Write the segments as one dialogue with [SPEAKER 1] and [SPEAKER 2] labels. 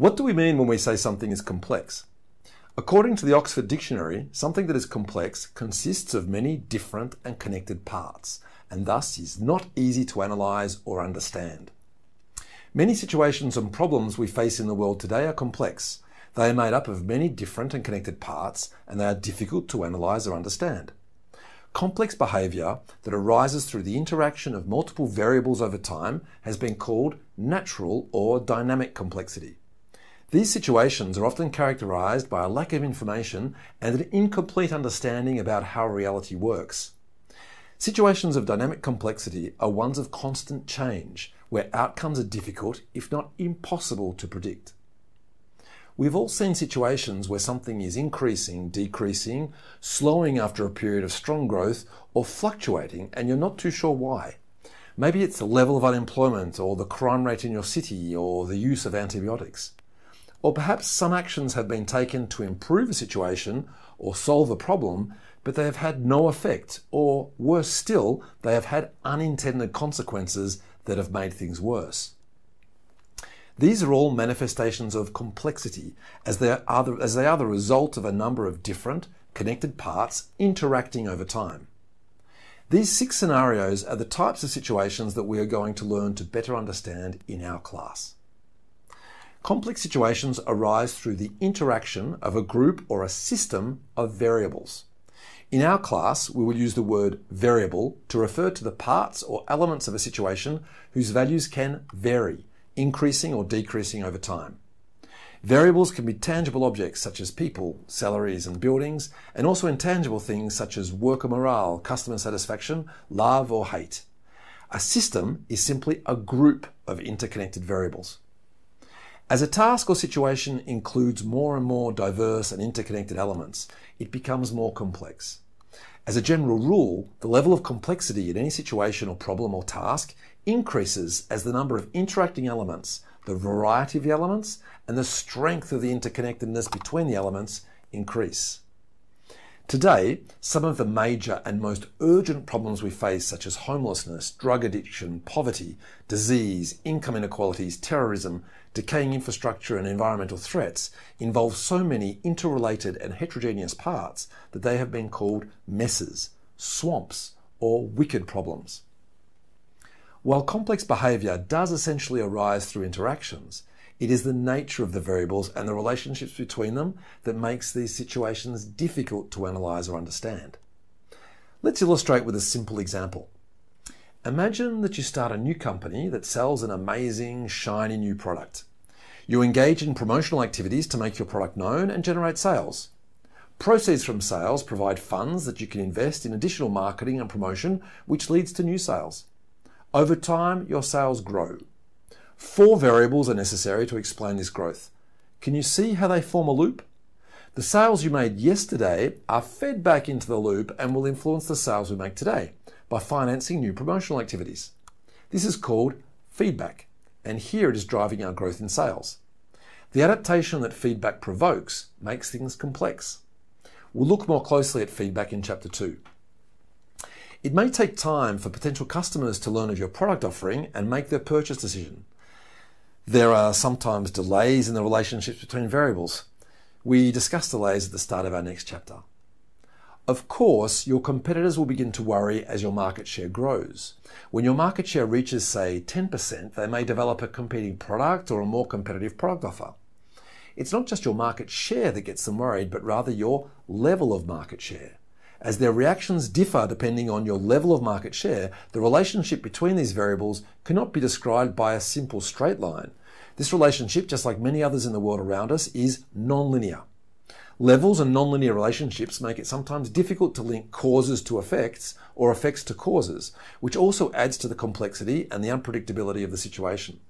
[SPEAKER 1] What do we mean when we say something is complex? According to the Oxford Dictionary, something that is complex consists of many different and connected parts, and thus is not easy to analyse or understand. Many situations and problems we face in the world today are complex. They are made up of many different and connected parts, and they are difficult to analyse or understand. Complex behaviour that arises through the interaction of multiple variables over time has been called natural or dynamic complexity. These situations are often characterised by a lack of information and an incomplete understanding about how reality works. Situations of dynamic complexity are ones of constant change, where outcomes are difficult, if not impossible, to predict. We've all seen situations where something is increasing, decreasing, slowing after a period of strong growth, or fluctuating, and you're not too sure why. Maybe it's the level of unemployment, or the crime rate in your city, or the use of antibiotics. Or perhaps some actions have been taken to improve a situation or solve a problem, but they have had no effect, or worse still, they have had unintended consequences that have made things worse. These are all manifestations of complexity, as they are the result of a number of different, connected parts interacting over time. These 6 scenarios are the types of situations that we are going to learn to better understand in our class. Complex situations arise through the interaction of a group or a system of variables. In our class, we will use the word variable to refer to the parts or elements of a situation whose values can vary, increasing or decreasing over time. Variables can be tangible objects such as people, salaries and buildings, and also intangible things such as worker morale, customer satisfaction, love or hate. A system is simply a group of interconnected variables. As a task or situation includes more and more diverse and interconnected elements, it becomes more complex. As a general rule, the level of complexity in any situation or problem or task increases as the number of interacting elements, the variety of the elements, and the strength of the interconnectedness between the elements increase. Today, some of the major and most urgent problems we face, such as homelessness, drug addiction, poverty, disease, income inequalities, terrorism, decaying infrastructure and environmental threats, involve so many interrelated and heterogeneous parts that they have been called messes, swamps, or wicked problems. While complex behaviour does essentially arise through interactions, it is the nature of the variables and the relationships between them that makes these situations difficult to analyse or understand. Let's illustrate with a simple example. Imagine that you start a new company that sells an amazing, shiny new product. You engage in promotional activities to make your product known and generate sales. Proceeds from sales provide funds that you can invest in additional marketing and promotion, which leads to new sales. Over time, your sales grow. 4 variables are necessary to explain this growth. Can you see how they form a loop? The sales you made yesterday are fed back into the loop and will influence the sales we make today by financing new promotional activities. This is called feedback, and here it is driving our growth in sales. The adaptation that feedback provokes makes things complex. We'll look more closely at feedback in Chapter 2. It may take time for potential customers to learn of your product offering and make their purchase decision. There are sometimes delays in the relationships between variables. We discuss delays at the start of our next chapter. Of course, your competitors will begin to worry as your market share grows. When your market share reaches, say, 10%, they may develop a competing product or a more competitive product offer. It's not just your market share that gets them worried, but rather your level of market share. As their reactions differ depending on your level of market share, the relationship between these variables cannot be described by a simple straight line. This relationship, just like many others in the world around us, is nonlinear. Levels and nonlinear relationships make it sometimes difficult to link causes to effects or effects to causes, which also adds to the complexity and the unpredictability of the situation.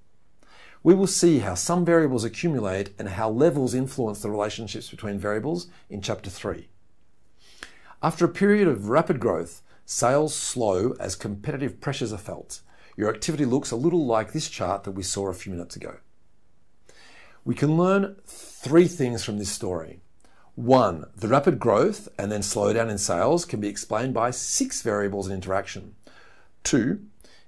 [SPEAKER 1] We will see how some variables accumulate and how levels influence the relationships between variables in Chapter 3. After a period of rapid growth, sales slow as competitive pressures are felt. Your activity looks a little like this chart that we saw a few minutes ago. We can learn 3 things from this story. 1, the rapid growth and then slowdown in sales can be explained by 6 variables in interaction. 2,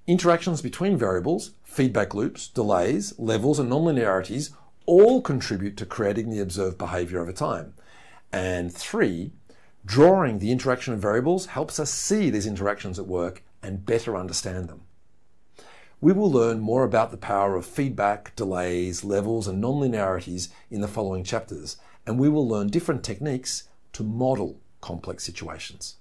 [SPEAKER 1] interactions between variables, feedback loops, delays, levels and nonlinearities all contribute to creating the observed behavior over time. And 3, drawing the interaction of variables helps us see these interactions at work and better understand them. We will learn more about the power of feedback, delays, levels, and nonlinearities in the following chapters, and we will learn different techniques to model complex situations.